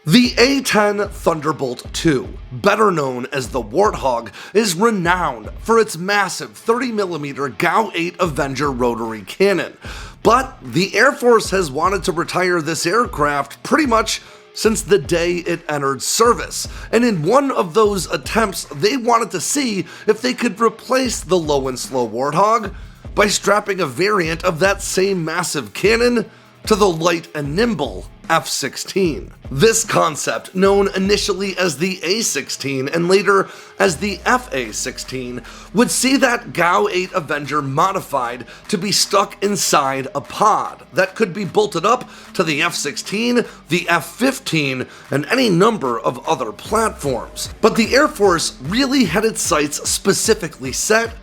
The A-10 Thunderbolt II, better known as the Warthog, is renowned for its massive 30mm GAU-8 Avenger rotary cannon. But the Air Force has wanted to retire this aircraft pretty much since the day it entered service, and in one of those attempts they wanted to see if they could replace the low and slow Warthog by strapping a variant of that same massive cannon to the light-and-nimble F-16. This concept, known initially as the A16 and later as the F-16, would see that GAU-8 Avenger modified to be stuck inside a pod that could be bolted up to the F-16, the F-15, and any number of other platforms. But the Air Force really had its sights specifically set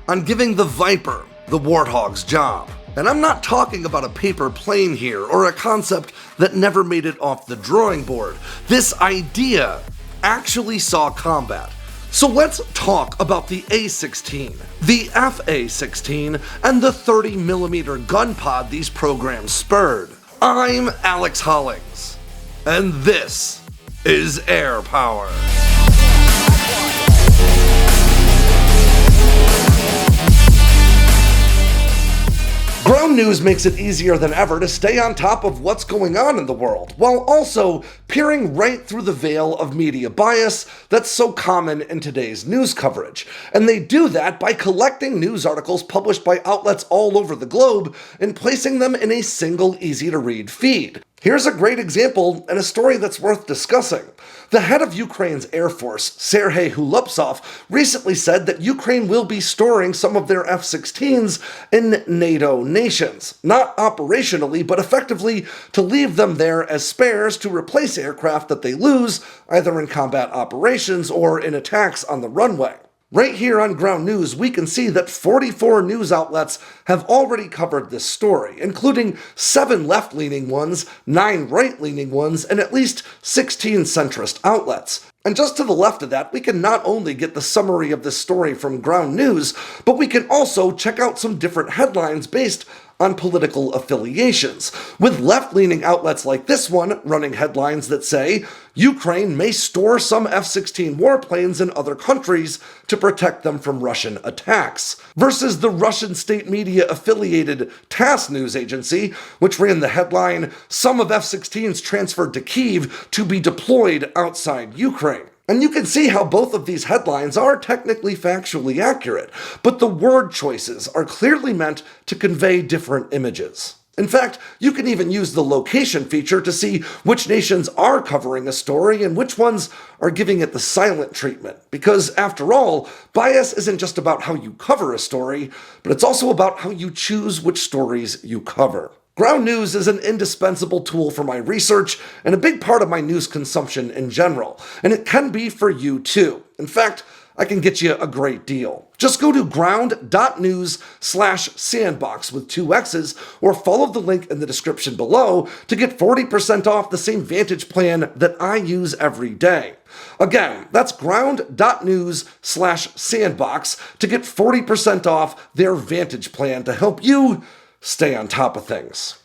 on giving the Viper the Warthog's job. And I'm not talking about a paper plane here or a concept that never made it off the drawing board. This idea actually saw combat. So let's talk about the A16, the F-16, and the 30mm gun pod these programs spurred. I'm Alex Hollings, and this is Air Power. Ground news makes it easier than ever to stay on top of what's going on in the world, while also peering right through the veil of media bias that's so common in today's news coverage. And they do that by collecting news articles published by outlets all over the globe and placing them in a single, easy-to-read feed. Here's a great example and a story that's worth discussing. The head of Ukraine's Air Force, Serhiy Hulupsov, recently said that Ukraine will be storing some of their F-16s in NATO nations, not operationally, but effectively to leave them there as spares to replace aircraft that they lose, either in combat operations or in attacks on the runway. Right here on Ground News, we can see that 44 news outlets have already covered this story, including 7 left-leaning ones, 9 right-leaning ones, and at least 16 centrist outlets. And just to the left of that, we can not only get the summary of this story from Ground News, but we can also check out some different headlines based on political affiliations, with left-leaning outlets like this one running headlines that say, Ukraine may store some F-16 warplanes in other countries to protect them from Russian attacks, versus the Russian state media-affiliated TASS news agency, which ran the headline, some of F-16s transferred to Kyiv to be deployed outside Ukraine. And you can see how both of these headlines are technically factually accurate, but the word choices are clearly meant to convey different images. In fact, you can even use the location feature to see which nations are covering a story and which ones are giving it the silent treatment. Because, after all, bias isn't just about how you cover a story, but it's also about how you choose which stories you cover. Ground News is an indispensable tool for my research and a big part of my news consumption in general, and it can be for you too. In fact, I can get you a great deal. Just go to ground.news/sandboxx with 2 X's or follow the link in the description below to get 40% off the same Vantage plan that I use every day. Again, that's ground.news/sandboxx to get 40% off their Vantage plan to help you stay on top of things.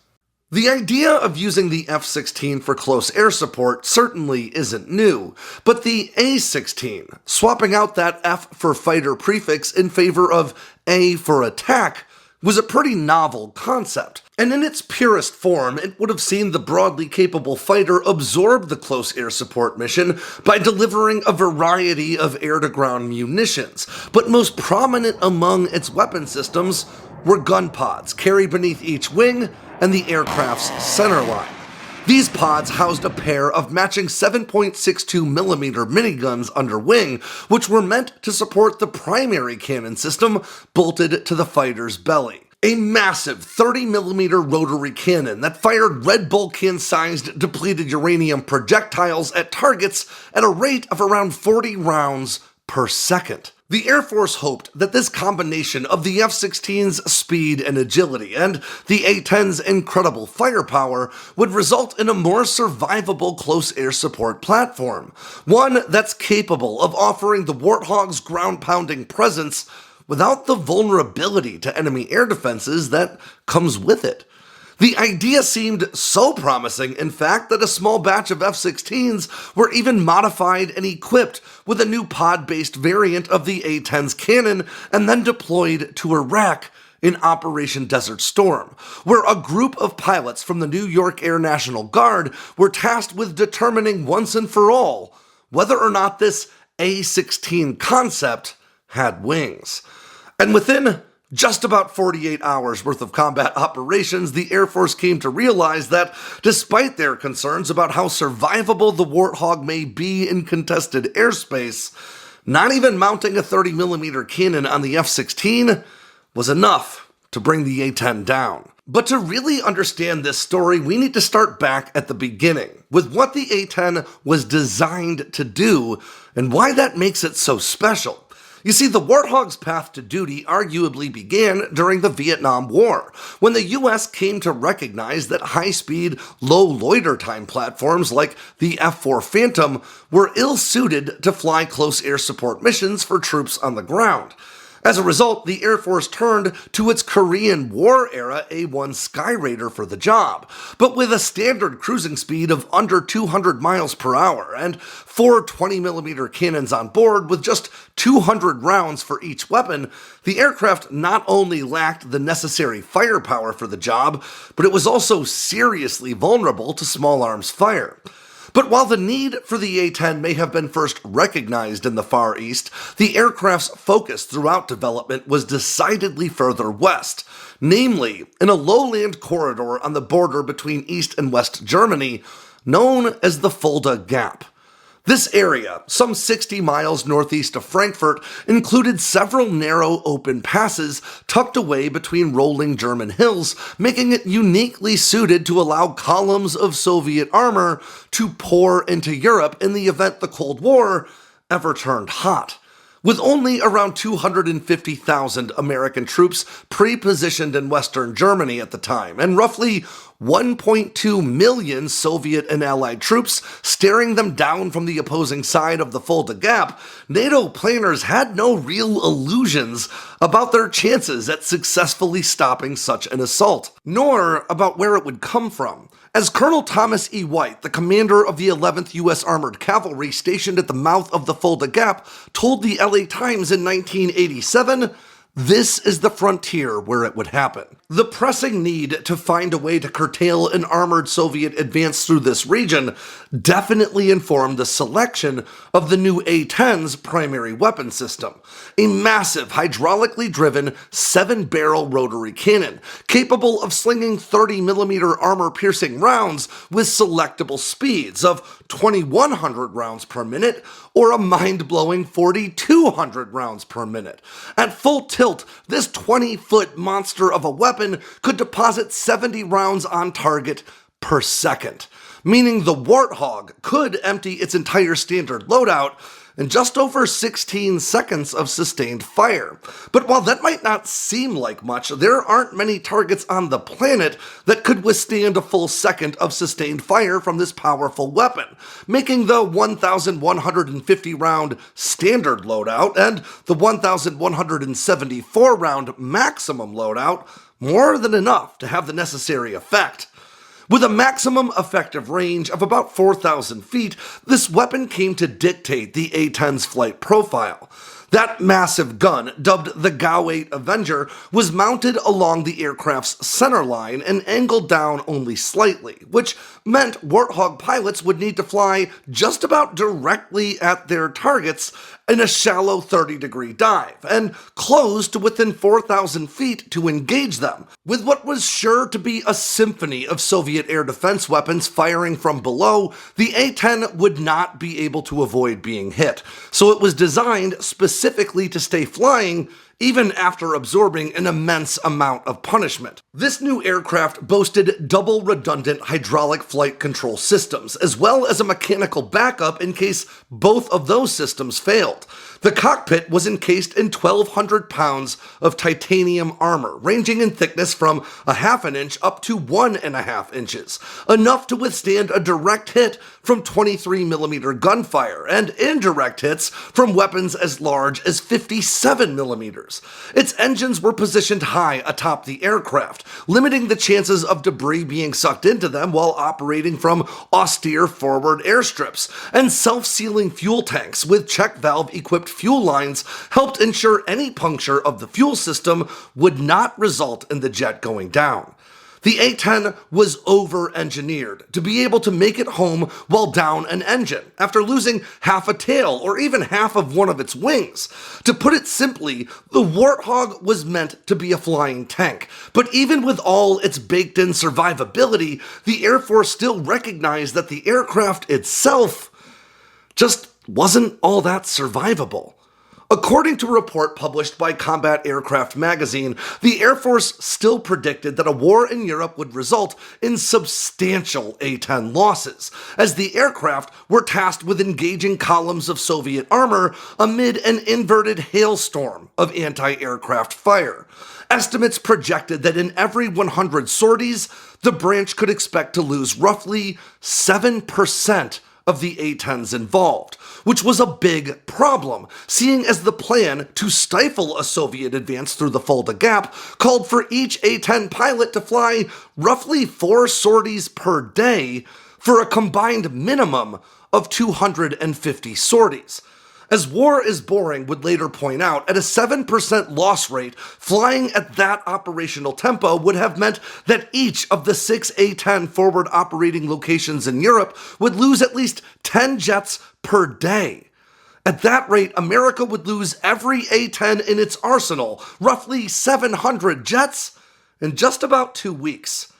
The idea of using the F-16 for close air support certainly isn't new, but the A-16, swapping out that F for fighter prefix in favor of A for attack, was a pretty novel concept, and in its purest form, it would have seen the broadly capable fighter absorb the close air support mission by delivering a variety of air-to-ground munitions, but most prominent among its weapon systems were gun pods carried beneath each wing and the aircraft's centerline. These pods housed a pair of matching 7.62mm miniguns under wing, which were meant to support the primary cannon system bolted to the fighter's belly. A massive 30mm rotary cannon that fired Red Bull can-sized depleted uranium projectiles at targets at a rate of around 40 rounds per second. The Air Force hoped that this combination of the F-16's speed and agility and the A-10's incredible firepower would result in a more survivable close air support platform, one that's capable of offering the Warthog's ground-pounding presence without the vulnerability to enemy air defenses that comes with it. The idea seemed so promising, in fact, that a small batch of F-16s were even modified and equipped with a new pod-based variant of the A-10's cannon and then deployed to Iraq in Operation Desert Storm, where a group of pilots from the New York Air National Guard were tasked with determining once and for all whether or not this A16 Concept had wings. And within just about 48 hours worth of combat operations, the Air Force came to realize that despite their concerns about how survivable the Warthog may be in contested airspace, not even mounting a 30mm cannon on the F-16 was enough to bring the A-10 down. But to really understand this story, we need to start back at the beginning, with what the A-10 was designed to do and why that makes it so special. You see, the Warthog's path to duty arguably began during the Vietnam War, when the US came to recognize that high-speed, low-loiter time platforms like the F-4 Phantom were ill-suited to fly close air support missions for troops on the ground. As a result, the Air Force turned to its Korean War-era A-1 Skyraider for the job, but with a standard cruising speed of under 200 miles per hour and 4 20mm cannons on board with just 200 rounds for each weapon, the aircraft not only lacked the necessary firepower for the job, but it was also seriously vulnerable to small arms fire. But while the need for the A-10 may have been first recognized in the Far East, the aircraft's focus throughout development was decidedly further west, namely in a lowland corridor on the border between East and West Germany, known as the Folda Gap. This area, some 60 miles northeast of Frankfurt, included several narrow open passes tucked away between rolling German hills, making it uniquely suited to allow columns of Soviet armor to pour into Europe in the event the Cold War ever turned hot. With only around 250,000 American troops pre-positioned in Western Germany at the time, and roughly 1.2 million Soviet and Allied troops staring them down from the opposing side of the Folda Gap, NATO planners had no real illusions about their chances at successfully stopping such an assault, nor about where it would come from. As Colonel Thomas E. White, the commander of the 11th U.S. Armored Cavalry stationed at the mouth of the Folda Gap, told the LA Times in 1987, "This is the frontier where it would happen." The pressing need to find a way to curtail an armored Soviet advance through this region definitely informed the selection of the new A-10's primary weapon system, a massive hydraulically driven 7-barrel rotary cannon, capable of slinging 30mm armor-piercing rounds with selectable speeds of 2,100 rounds per minute or a mind-blowing 4,200 rounds per minute. At full tilt, this 20-foot monster of a weapon could deposit 70 rounds on target per second, meaning the Warthog could empty its entire standard loadout in just over 16 seconds of sustained fire. But while that might not seem like much, there aren't many targets on the planet that could withstand a full second of sustained fire from this powerful weapon, making the 1,150 round standard loadout and the 1,174 round maximum loadout more than enough to have the necessary effect. With a maximum effective range of about 4,000 feet, this weapon came to dictate the A-10's flight profile. That massive gun, dubbed the GAU-8 Avenger, was mounted along the aircraft's centerline and angled down only slightly, which meant Warthog pilots would need to fly just about directly at their targets in a shallow 30-degree dive, and close to within 4,000 feet to engage them, with what was sure to be a symphony of Soviet air defense weapons firing from below. The A-10 would not be able to avoid being hit, so it was designed specifically to stay flying even after absorbing an immense amount of punishment. This new aircraft boasted double redundant hydraulic flight control systems, as well as a mechanical backup in case both of those systems failed. The cockpit was encased in 1,200 pounds of titanium armor, ranging in thickness from a half an inch up to 1.5 inches, enough to withstand a direct hit from 23mm gunfire and indirect hits from weapons as large as 57mm. Its engines were positioned high atop the aircraft, limiting the chances of debris being sucked into them while operating from austere forward airstrips, and self-sealing fuel tanks with check valve-equipped fuel lines helped ensure any puncture of the fuel system would not result in the jet going down. The A-10 was over-engineered to be able to make it home while down an engine, after losing half a tail or even half of one of its wings. To put it simply, the Warthog was meant to be a flying tank, but even with all its baked-in survivability, the Air Force still recognized that the aircraft itself just wasn't all that survivable. According to a report published by Combat Aircraft magazine, the Air Force still predicted that a war in Europe would result in substantial A-10 losses, as the aircraft were tasked with engaging columns of Soviet armor amid an inverted hailstorm of anti-aircraft fire. Estimates projected that in every 100 sorties, the branch could expect to lose roughly 7% of the A-10s involved, which was a big problem, seeing as the plan to stifle a Soviet advance through the Folda Gap called for each A-10 pilot to fly roughly 4 sorties per day for a combined minimum of 250 sorties. As War is Boring would later point out, at a 7% loss rate, flying at that operational tempo would have meant that each of the 6 A-10 forward operating locations in Europe would lose at least 10 jets per day. At that rate, America would lose every A-10 in its arsenal, roughly 700 jets, in just about 2 weeks.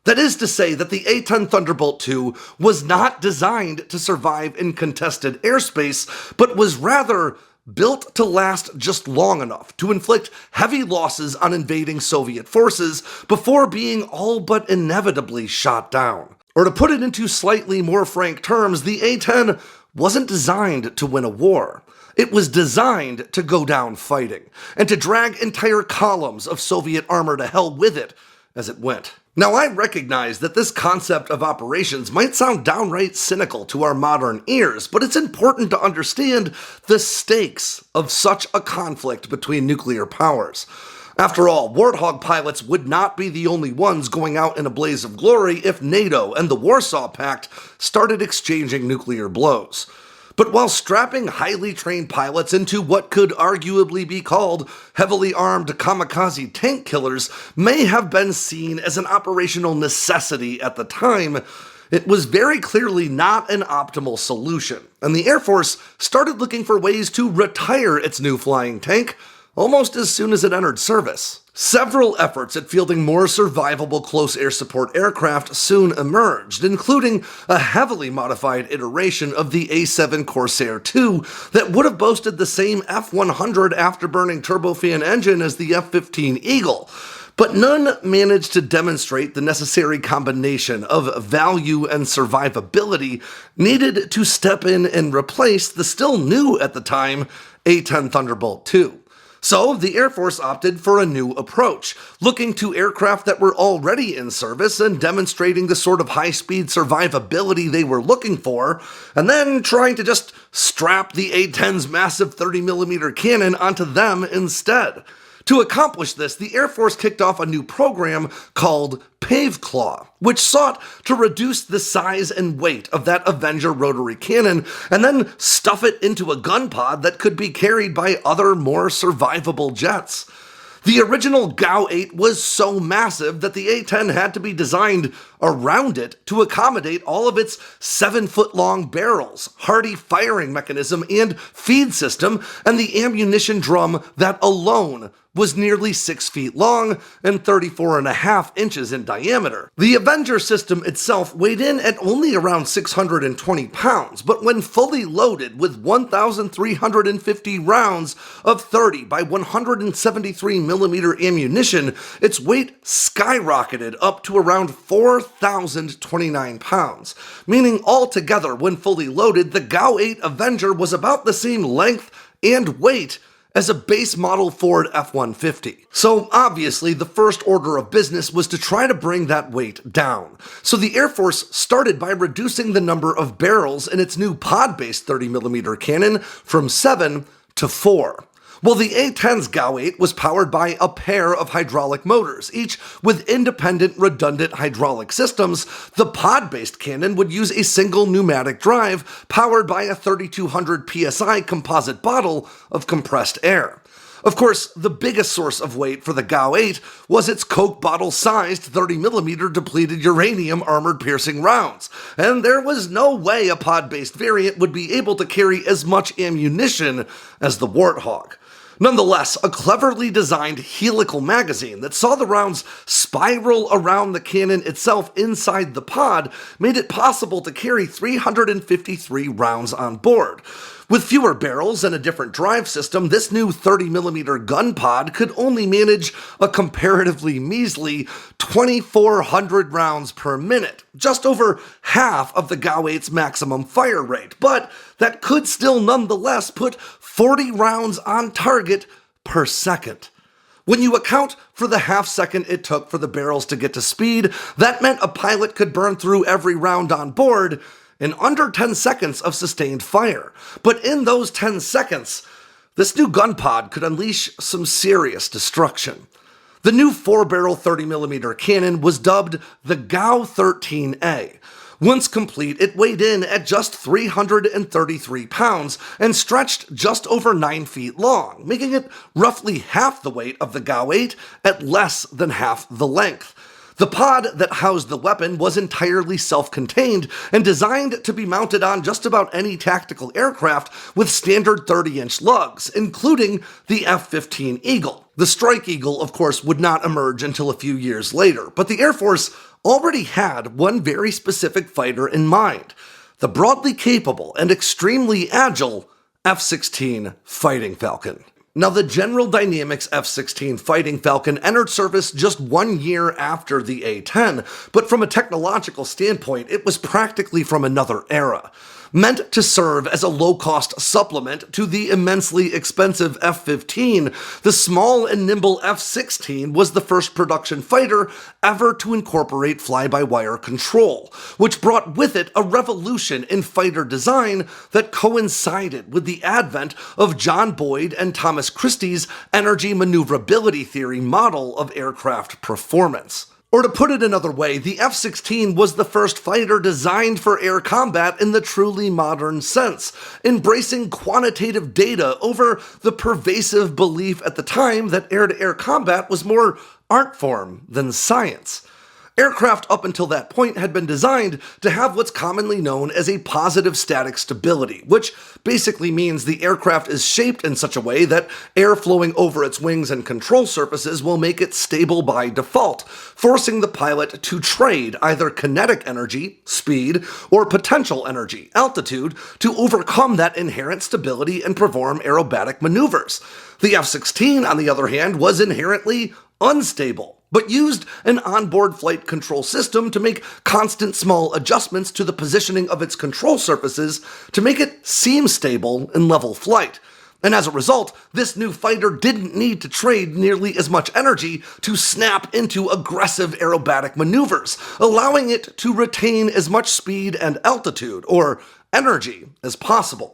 That is to say that the A-10 Thunderbolt II was not designed to survive in contested airspace, but was rather built to last just long enough to inflict heavy losses on invading Soviet forces before being all but inevitably shot down. Or to put it into slightly more frank terms, the A-10 wasn't designed to win a war. It was designed to go down fighting, and to drag entire columns of Soviet armor to hell with it as it went. Now, I recognize that this concept of operations might sound downright cynical to our modern ears, but it's important to understand the stakes of such a conflict between nuclear powers. After all, Warthog pilots would not be the only ones going out in a blaze of glory if NATO and the Warsaw Pact started exchanging nuclear blows. But while strapping highly trained pilots into what could arguably be called heavily armed kamikaze tank killers may have been seen as an operational necessity at the time, it was very clearly not an optimal solution, and the Air Force started looking for ways to retire its new flying tank almost as soon as it entered service. Several efforts at fielding more survivable close air support aircraft soon emerged, including a heavily modified iteration of the A7 Corsair II that would have boasted the same F-100 afterburning turbofan engine as the F-15 Eagle, but none managed to demonstrate the necessary combination of value and survivability needed to step in and replace the still new at the time A-10 Thunderbolt II. So the Air Force opted for a new approach, looking to aircraft that were already in service and demonstrating the sort of high-speed survivability they were looking for, and then trying to just strap the A-10's massive 30mm cannon onto them instead. To accomplish this, the Air Force kicked off a new program called Pave Claw, which sought to reduce the size and weight of that Avenger rotary cannon and then stuff it into a gunpod that could be carried by other more survivable jets. The original GAU-8 was so massive that the A-10 had to be designed around it to accommodate all of its 7-foot-long barrels, hardy firing mechanism and feed system, and the ammunition drum that alone was nearly 6 feet long and 34.5 inches in diameter. The Avenger system itself weighed in at only around 620 pounds, but when fully loaded with 1,350 rounds of 30 by 173 millimeter ammunition, its weight skyrocketed up to around 4,029 pounds, meaning altogether, when fully loaded, the GAU-8 Avenger was about the same length and weight as a base model Ford F-150. So obviously, the first order of business was to try to bring that weight down. So the Air Force started by reducing the number of barrels in its new pod-based 30mm cannon from 7 to 4. Well, the A-10's GAU-8 was powered by a pair of hydraulic motors, each with independent redundant hydraulic systems. The pod-based cannon would use a single pneumatic drive powered by a 3200 psi composite bottle of compressed air. Of course, the biggest source of weight for the GAU-8 was its Coke bottle-sized 30mm depleted uranium armored-piercing rounds, and there was no way a pod-based variant would be able to carry as much ammunition as the Warthog. Nonetheless, a cleverly designed helical magazine that saw the rounds spiral around the cannon itself inside the pod made it possible to carry 353 rounds on board. With fewer barrels and a different drive system, this new 30mm gun pod could only manage a comparatively measly 2,400 rounds per minute, just over half of the GAU-8's maximum fire rate, but that could still nonetheless put 40 rounds on target per second. When you account for the half second it took for the barrels to get to speed, that meant a pilot could burn through every round on board in under 10 seconds of sustained fire. But in those 10 seconds, this new gun pod could unleash some serious destruction. The new 4-barrel 30mm cannon was dubbed the GAU-13A. Once complete, it weighed in at just 333 pounds and stretched just over 9 feet long, making it roughly half the weight of the GAU-8 at less than half the length. The pod that housed the weapon was entirely self-contained and designed to be mounted on just about any tactical aircraft with standard 30-inch lugs, including the F-15 Eagle. The Strike Eagle, of course, would not emerge until a few years later, but the Air Force already had one very specific fighter in mind: the broadly capable and extremely agile F-16 Fighting Falcon. Now, the General Dynamics F-16 Fighting Falcon entered service just 1 year after the A-10, but from a technological standpoint, it was practically from another era. Meant to serve as a low-cost supplement to the immensely expensive F-15, the small and nimble F-16 was the first production fighter ever to incorporate fly-by-wire control, which brought with it a revolution in fighter design that coincided with the advent of John Boyd and Thomas Christie's energy maneuverability theory model of aircraft performance. Or to put it another way, the F-16 was the first fighter designed for air combat in the truly modern sense, embracing quantitative data over the pervasive belief at the time that air-to-air combat was more art form than science. Aircraft up until that point had been designed to have what's commonly known as a positive static stability, which basically means the aircraft is shaped in such a way that air flowing over its wings and control surfaces will make it stable by default, forcing the pilot to trade either kinetic energy, speed, or potential energy, altitude, to overcome that inherent stability and perform aerobatic maneuvers. The F-16, on the other hand, was inherently unstable, but used an onboard flight control system to make constant small adjustments to the positioning of its control surfaces to make it seem stable in level flight. And as a result, this new fighter didn't need to trade nearly as much energy to snap into aggressive aerobatic maneuvers, allowing it to retain as much speed and altitude, or energy, as possible.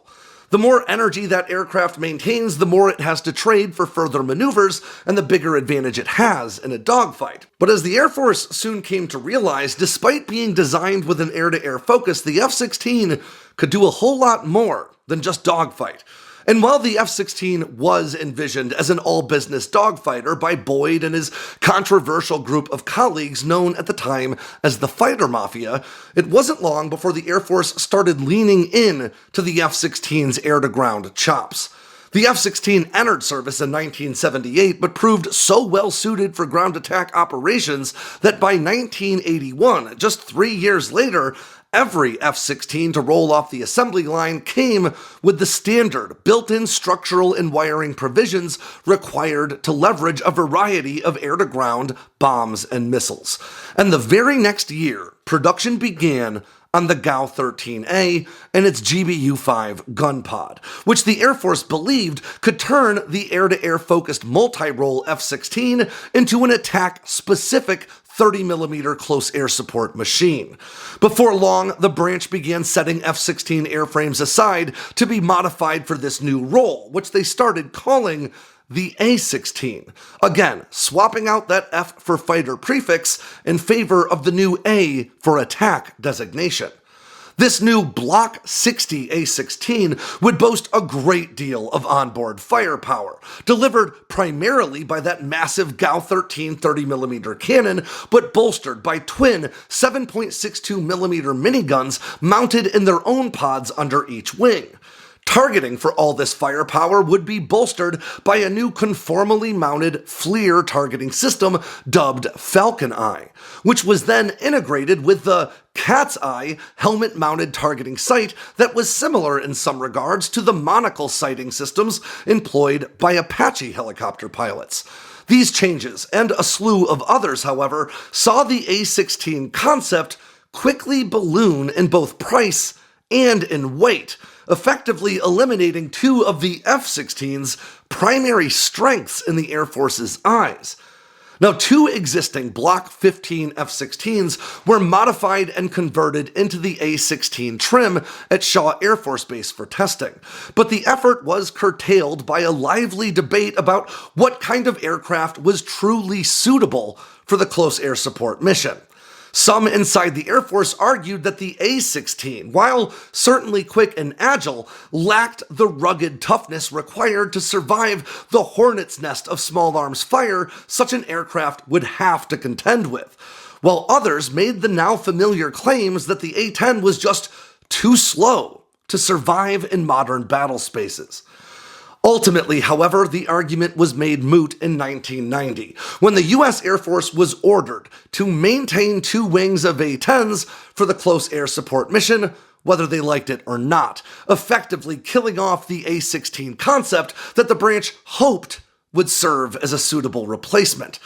The more energy that aircraft maintains, the more it has to trade for further maneuvers, and the bigger advantage it has in a dogfight. But as the Air Force soon came to realize, despite being designed with an air-to-air focus, the F-16 could do a whole lot more than just dogfight. And while the F-16 was envisioned as an all-business dogfighter by Boyd and his controversial group of colleagues known at the time as the Fighter Mafia, it wasn't long before the Air Force started leaning in to the F-16's air-to-ground chops. The F-16 entered service in 1978, but proved so well suited for ground attack operations that by 1981, just 3 years later, every F-16 to roll off the assembly line came with the standard built-in structural and wiring provisions required to leverage a variety of air-to-ground bombs and missiles. And the very next year, production began on the GAU-13A and its GBU-5 gunpod, which the Air Force believed could turn the air-to-air focused multi-role F-16 into an attack-specific 30mm close air support machine. Before long, the branch began setting F-16 airframes aside to be modified for this new role, which they started calling the A16, again swapping out that F for fighter prefix in favor of the new A for attack designation. This new Block 60 A16 would boast a great deal of onboard firepower, delivered primarily by that massive GAU-13 30mm cannon, but bolstered by twin 7.62mm miniguns mounted in their own pods under each wing. Targeting for all this firepower would be bolstered by a new conformally mounted FLIR targeting system dubbed Falcon Eye, which was then integrated with the Cat's Eye helmet-mounted targeting sight that was similar in some regards to the monocle sighting systems employed by Apache helicopter pilots. These changes, and a slew of others, however, saw the A16 concept quickly balloon in both price and in weight, effectively eliminating two of the F-16's primary strengths in the Air Force's eyes. Now, two existing Block 15 F-16s were modified and converted into the A16 trim at Shaw Air Force Base for testing, but the effort was curtailed by a lively debate about what kind of aircraft was truly suitable for the close air support mission. Some inside the Air Force argued that the A-16, while certainly quick and agile, lacked the rugged toughness required to survive the hornet's nest of small arms fire such an aircraft would have to contend with, while others made the now familiar claims that the A-10 was just too slow to survive in modern battle spaces. Ultimately, however, the argument was made moot in 1990, when the U.S. Air Force was ordered to maintain two wings of A-10s for the close air support mission, whether they liked it or not, effectively killing off the A-16 concept that the branch hoped would serve as a suitable replacement.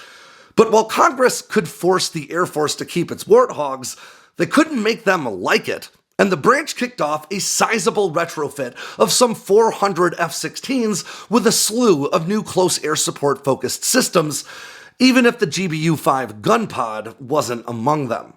But while Congress could force the Air Force to keep its Warthogs, they couldn't make them like it. And the branch kicked off a sizable retrofit of some 400 F-16s with a slew of new close air support focused systems, even if the GBU-5 gunpod wasn't among them.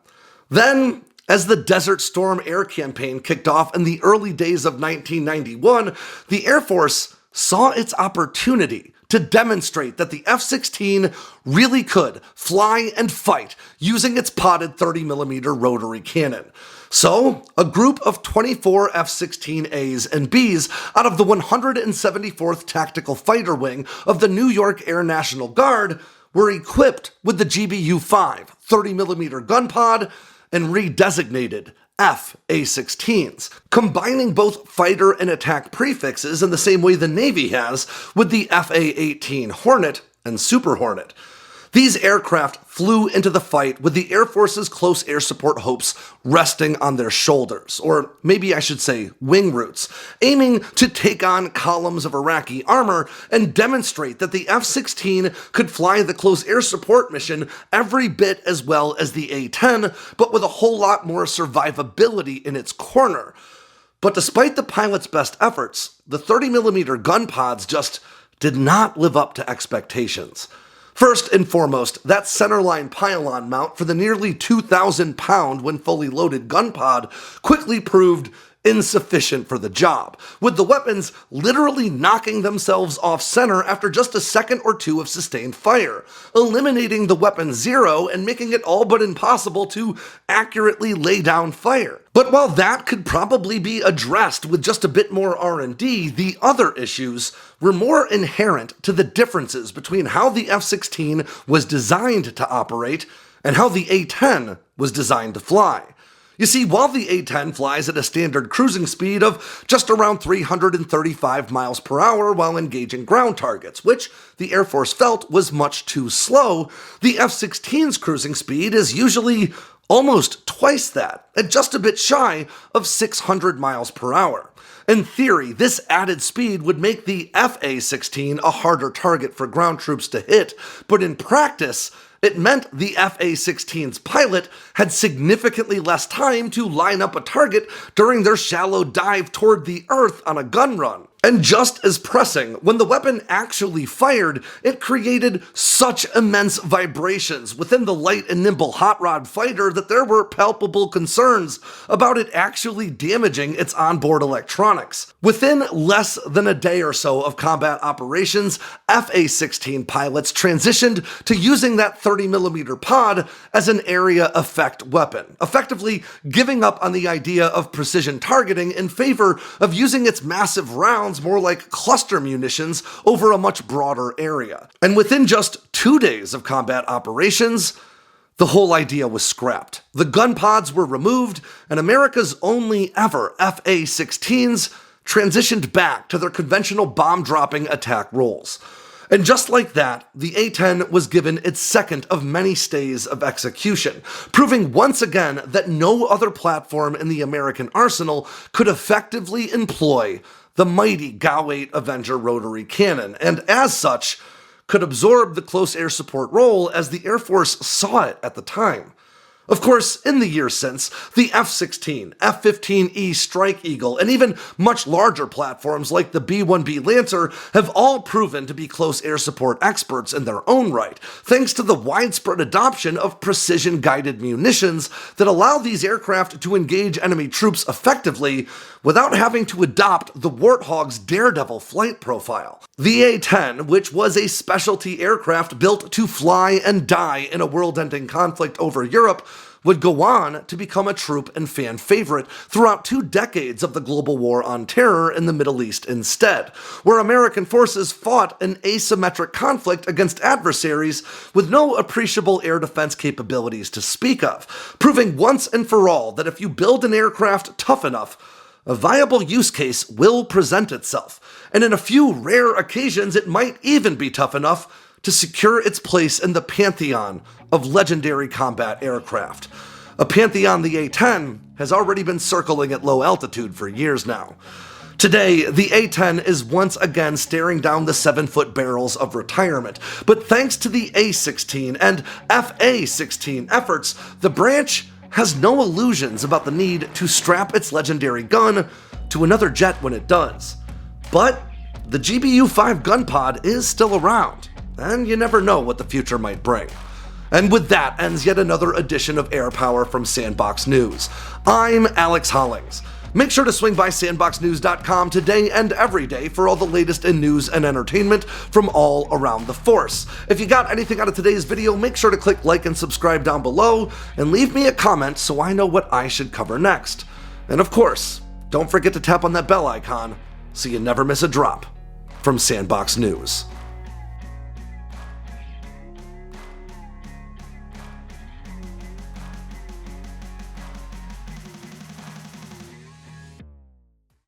Then, as the Desert Storm air campaign kicked off in the early days of 1991, the Air Force saw its opportunity to demonstrate that the F-16 really could fly and fight using its podded 30mm rotary cannon. So, a group of 24 F-16As and Bs out of the 174th Tactical Fighter Wing of the New York Air National Guard were equipped with the GBU-5 30mm gunpod and redesignated F-A16s, combining both fighter and attack prefixes in the same way the Navy has with the F-A18 Hornet and Super Hornet. These aircraft flew into the fight with the Air Force's close air support hopes resting on their shoulders, or maybe I should say wing roots, aiming to take on columns of Iraqi armor and demonstrate that the F-16 could fly the close air support mission every bit as well as the A-10, but with a whole lot more survivability in its corner. But despite the pilot's best efforts, the 30mm gun pods just did not live up to expectations. First and foremost, that centerline pylon mount for the nearly 2,000-pound when fully loaded gun pod quickly proved insufficient for the job, with the weapons literally knocking themselves off center after just a second or two of sustained fire, eliminating the weapon zero and making it all but impossible to accurately lay down fire. But while that could probably be addressed with just a bit more R&D, the other issues were more inherent to the differences between how the F-16 was designed to operate and how the A-10 was designed to fly. You see, while the A-10 flies at a standard cruising speed of just around 335 miles per hour while engaging ground targets, which the Air Force felt was much too slow, the F-16's cruising speed is usually almost twice that, at just a bit shy of 600 miles per hour. In theory, this added speed would make the F-A16 a harder target for ground troops to hit, but in practice, It meant the F-16's pilot had significantly less time to line up a target during their shallow dive toward the Earth on a gun run. And just as pressing, when the weapon actually fired, it created such immense vibrations within the light-and-nimble hot rod fighter that there were palpable concerns about it actually damaging its onboard electronics. Within less than a day or so of combat operations, F-16 pilots transitioned to using that 30mm pod as an area effect weapon, effectively giving up on the idea of precision targeting in favor of using its massive rounds more like cluster munitions over a much broader area. And within just 2 days of combat operations, the whole idea was scrapped. The gun pods were removed, and America's only ever F-16s transitioned back to their conventional bomb-dropping attack roles. And just like that, the A-10 was given its second of many stays of execution, proving once again that no other platform in the American arsenal could effectively employ the mighty GAU-8 Avenger rotary cannon, and as such, could absorb the close air support role as the Air Force saw it at the time. Of course, in the years since, the F-16, F-15E Strike Eagle, and even much larger platforms like the B-1B Lancer have all proven to be close air support experts in their own right, thanks to the widespread adoption of precision-guided munitions that allow these aircraft to engage enemy troops effectively without having to adopt the Warthog's daredevil flight profile. The A-10, which was a specialty aircraft built to fly and die in a world-ending conflict over Europe, would go on to become a troop and fan favorite throughout 2 decades of the global war on terror in the Middle East instead, where American forces fought an asymmetric conflict against adversaries with no appreciable air defense capabilities to speak of, proving once and for all that if you build an aircraft tough enough, a viable use case will present itself, and in a few rare occasions it might even be tough enough to secure its place in the pantheon of legendary combat aircraft. A pantheon the A-10 has already been circling at low altitude for years now. Today, the A-10 is once again staring down the 7-foot barrels of retirement, but thanks to the A-16 and F-A-16 efforts, the branch has no illusions about the need to strap its legendary gun to another jet when it does. But the GBU-5 gunpod is still around, and you never know what the future might bring. And with that ends yet another edition of Air Power from Sandboxx News. I'm Alex Hollings. Make sure to swing by sandboxnews.com today and every day for all the latest in news and entertainment from all around the force. If you got anything out of today's video, make sure to click like and subscribe down below, and leave me a comment so I know what I should cover next. And of course, don't forget to tap on that bell icon so you never miss a drop from Sandboxx News.